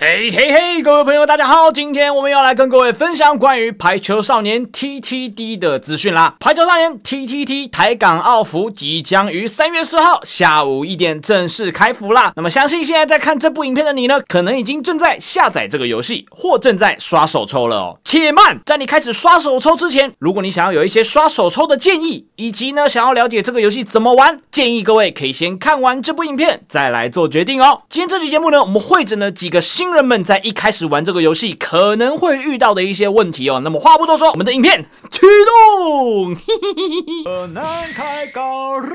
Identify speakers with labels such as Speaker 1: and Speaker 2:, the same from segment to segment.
Speaker 1: 嘿嘿嘿，各位朋友，大家好！今天我们要来跟各位分享关于排球少年 TTD 的资讯啦。排球少年 TTD 台港澳服即将于3月4号下午1点正式开服啦。那么相信现在在看这部影片的你呢，可能已经正在下载这个游戏，或正在刷手抽了哦。且慢，在你开始刷手抽之前，如果你想要有一些刷手抽的建议，以及呢想要了解这个游戏怎么玩，建议各位可以先看完这部影片再来做决定哦。今天这期节目呢，我们汇整了几个新人们在一开始玩这个游戏可能会遇到的一些问题哦。那么话不多说，我们的影片启动。难开高了，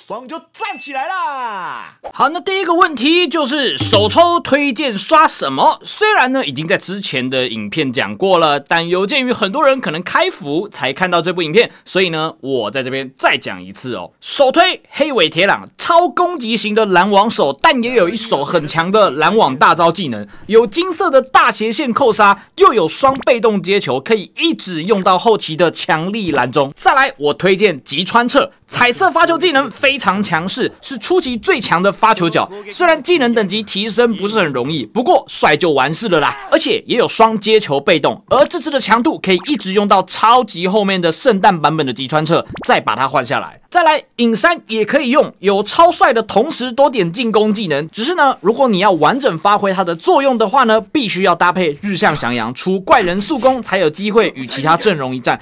Speaker 1: 爽就站起来啦！好，那第一个问题就是手抽推荐刷什么？虽然呢已经在之前的影片讲过了，但有鉴于很多人可能开服才看到这部影片，所以呢我在这边再讲一次哦。手推黑尾铁朗，超攻击型的拦网手，但也有一手很强的拦网大招技能，有金色的大斜线扣杀，又有双被动接球，可以一直用到后期的强力拦中。再来，我推荐吉川彻，彩色发球技能非常强势，是初期最强的发球角。虽然技能等级提升不是很容易，不过帅就完事了啦。而且也有双接球被动，而这次的强度可以一直用到超级后面的圣诞版本的吉川彻，再把它换下来。再来，影山也可以用，有超帅的同时多点进攻技能。只是呢，如果你要完整发挥它的作用的话呢，必须要搭配日向翔阳出怪人速攻，才有机会与其他阵容一战。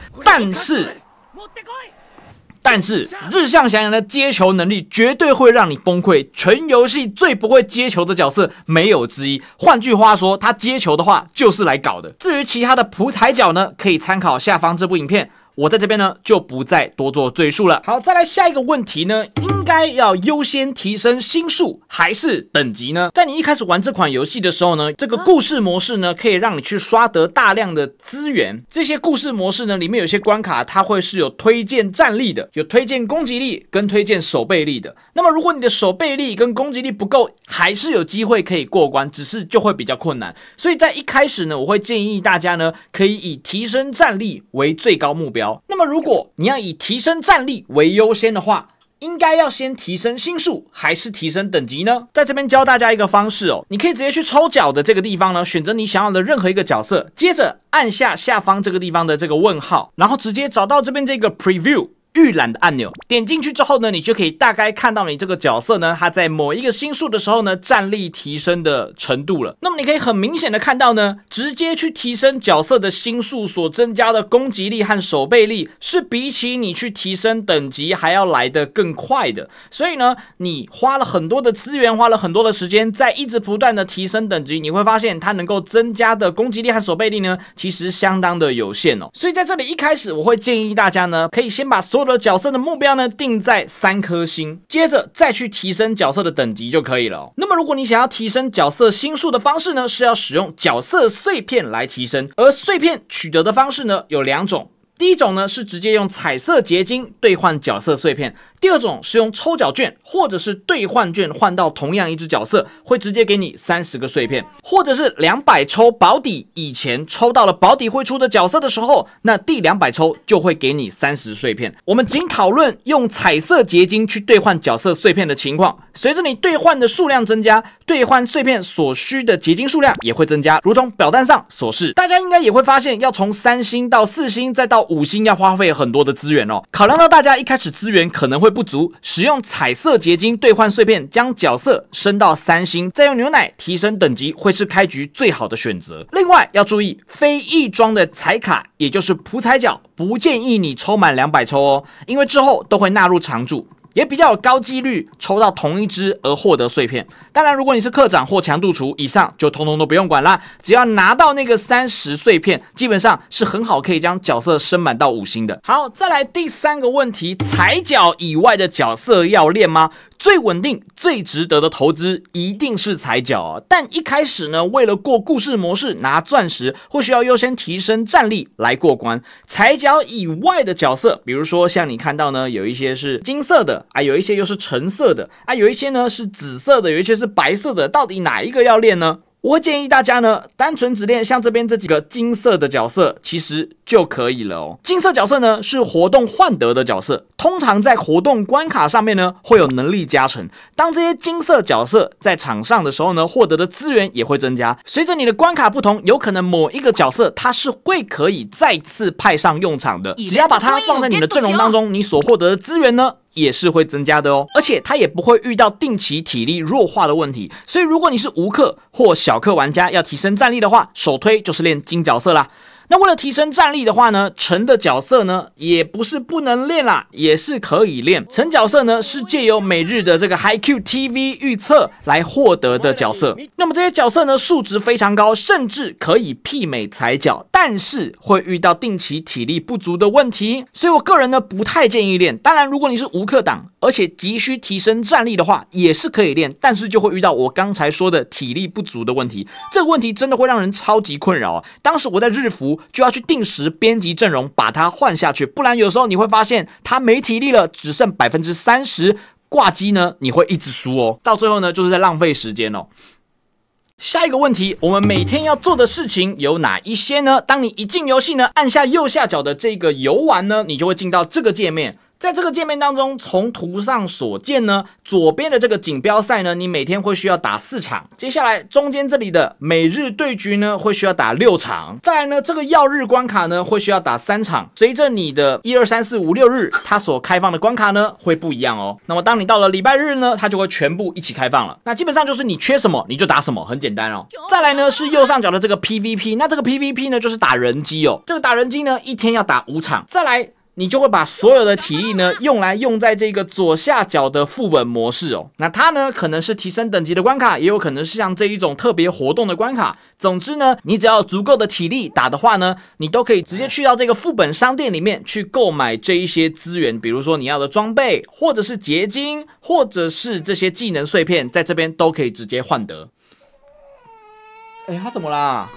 Speaker 1: 但是日向翔阳的接球能力绝对会让你崩溃，全游戏最不会接球的角色没有之一。换句话说，他接球的话就是来搞的。至于其他的普彩角呢，可以参考下方这部影片。我在这边呢就不再多做赘述了。好，再来下一个问题呢，应该要优先提升星数还是等级呢？在你一开始玩这款游戏的时候呢，这个故事模式呢可以让你去刷得大量的资源。这些故事模式呢里面有些关卡它会是有推荐战力的，有推荐攻击力跟推荐守备力的。那么如果你的守备力跟攻击力不够，还是有机会可以过关，只是就会比较困难。所以在一开始呢，我会建议大家呢可以以提升战力为最高目标。那么如果你要以提升战力为优先的话，应该要先提升星数还是提升等级呢？在这边教大家一个方式哦，你可以直接去抽角的这个地方呢，选择你想要的任何一个角色，接着按下下方这个地方的这个问号，然后直接找到这边这个 Preview预览的按钮，点进去之后呢，你就可以大概看到你这个角色呢，它在某一个星数的时候呢，战力提升的程度了。那么你可以很明显的看到呢，直接去提升角色的星数所增加的攻击力和守备力，是比起你去提升等级还要来得更快的。所以呢，你花了很多的资源，花了很多的时间，在一直不断的提升等级，你会发现它能够增加的攻击力和守备力呢，其实相当的有限哦。所以在这里一开始，我会建议大家呢，可以先把所有的角色的目标呢定在3颗星，接着再去提升角色的等级就可以了哦。那么如果你想要提升角色星数的方式呢，是要使用角色碎片来提升，而碎片取得的方式呢有2种。第一种呢是直接用彩色结晶兑换角色碎片，第二种是用抽角券或者是兑换券换到同样一只角色，会直接给你30个碎片，或者是200抽保底，以前抽到了保底会出的角色的时候，那第200抽就会给你30碎片。我们仅讨论用彩色结晶去兑换角色碎片的情况，随着你兑换的数量增加，兑换碎片所需的结晶数量也会增加，如同表单上所示。大家应该也会发现，要从3星到4星再到5星要花费很多的资源哦。考量到大家一开始资源可能会不足，使用彩色结晶兑换碎片将角色升到3星，再用牛奶提升等级，会是开局最好的选择。另外要注意，非翼装的彩卡，也就是普彩角，不建议你抽满200抽哦，因为之后都会纳入常驻，也比较有高几率抽到同一只而获得碎片。当然，如果你是课长或强度厨以上，就通通都不用管啦，只要拿到那个30碎片，基本上是很好可以将角色升满到5星的。好，再来第3个问题，彩角以外的角色要练吗？最稳定、最值得的投资一定是彩角啊，但一开始呢，为了过故事模式拿钻石，会需要优先提升战力来过关。彩角以外的角色，比如说像你看到呢，有一些是金色的啊，有一些又是橙色的啊，有一些呢是紫色的，有一些是白色的，到底哪一个要练呢？我会建议大家呢，单纯只练像这边这几个金色的角色，其实就可以了哦。金色角色呢是活动换得的角色，通常在活动关卡上面呢会有能力加成。当这些金色角色在场上的时候呢，获得的资源也会增加。随着你的关卡不同，有可能某一个角色它是会可以再次派上用场的。只要把它放在你的阵容当中，你所获得的资源呢，也是会增加的哦，而且它也不会遇到定期体力弱化的问题。所以如果你是无氪或小氪玩家，要提升战力的话，首推就是练金角色啦。那为了提升战力的话呢，橙的角色呢也不是不能练啦，也是可以练。橙角色呢是借由每日的这个 HiQ TV 预测来获得的角色。那么这些角色呢数值非常高，甚至可以媲美踩角，但是会遇到定期体力不足的问题，所以我个人呢不太建议练。当然，如果你是无氪党，而且急需提升战力的话，也是可以练，但是就会遇到我刚才说的体力不足的问题。这个问题真的会让人超级困扰啊！当时我在日服就要去定时编辑阵容，把它换下去，不然有时候你会发现它没体力了，只剩30%，挂机呢你会一直输哦，到最后呢就是在浪费时间哦。下一个问题，我们每天要做的事情有哪一些呢？当你一进游戏呢，按下右下角的这个游玩呢，你就会进到这个界面。在这个界面当中，从图上所见呢，左边的这个锦标赛呢，你每天会需要打4场。接下来中间这里的每日对局呢，会需要打6场。再来呢，这个曜日关卡呢，会需要打3场。随着你的1、2、3、4、5、6日，它所开放的关卡呢，会不一样哦。那么当你到了礼拜日呢，它就会全部一起开放了。那基本上就是你缺什么你就打什么，很简单哦。再来呢是右上角的这个 PVP， 那这个 PVP 呢就是打人机哦。这个打人机呢，一天要打5场。再来，你就会把所有的体力呢用在这个左下角的副本模式哦。那它呢可能是提升等级的关卡，也有可能是像这一种特别活动的关卡。总之呢，你只要有足够的体力打的话呢，你都可以直接去到这个副本商店里面去购买这一些资源，比如说你要的装备，或者是结晶，或者是这些技能碎片，在这边都可以直接换得。他怎么啦？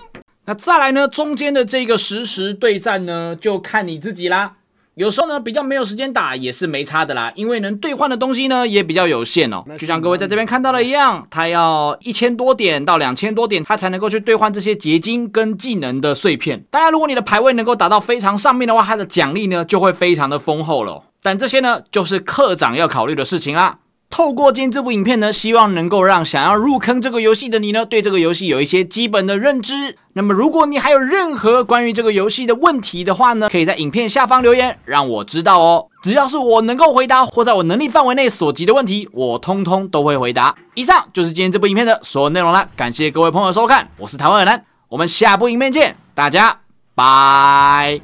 Speaker 1: 那再来呢，中间的这个实时对战呢，就看你自己啦。有时候呢比较没有时间打也是没差的啦，因为能兑换的东西呢也比较有限哦。就像各位在这边看到的一样，它要1000多点到2000多点，它才能够去兑换这些结晶跟技能的碎片。当然，如果你的排位能够打到非常上面的话，它的奖励呢就会非常的丰厚了。但这些呢就是课长要考虑的事情啦。透过今天这部影片呢，希望能够让想要入坑这个游戏的你呢，对这个游戏有一些基本的认知。那么如果你还有任何关于这个游戏的问题的话呢，可以在影片下方留言让我知道哦。只要是我能够回答或在我能力范围内所及的问题，我通通都会回答。以上就是今天这部影片的所有内容啦，感谢各位朋友的收看，我是台湾尔南，我们下部影片见，大家拜。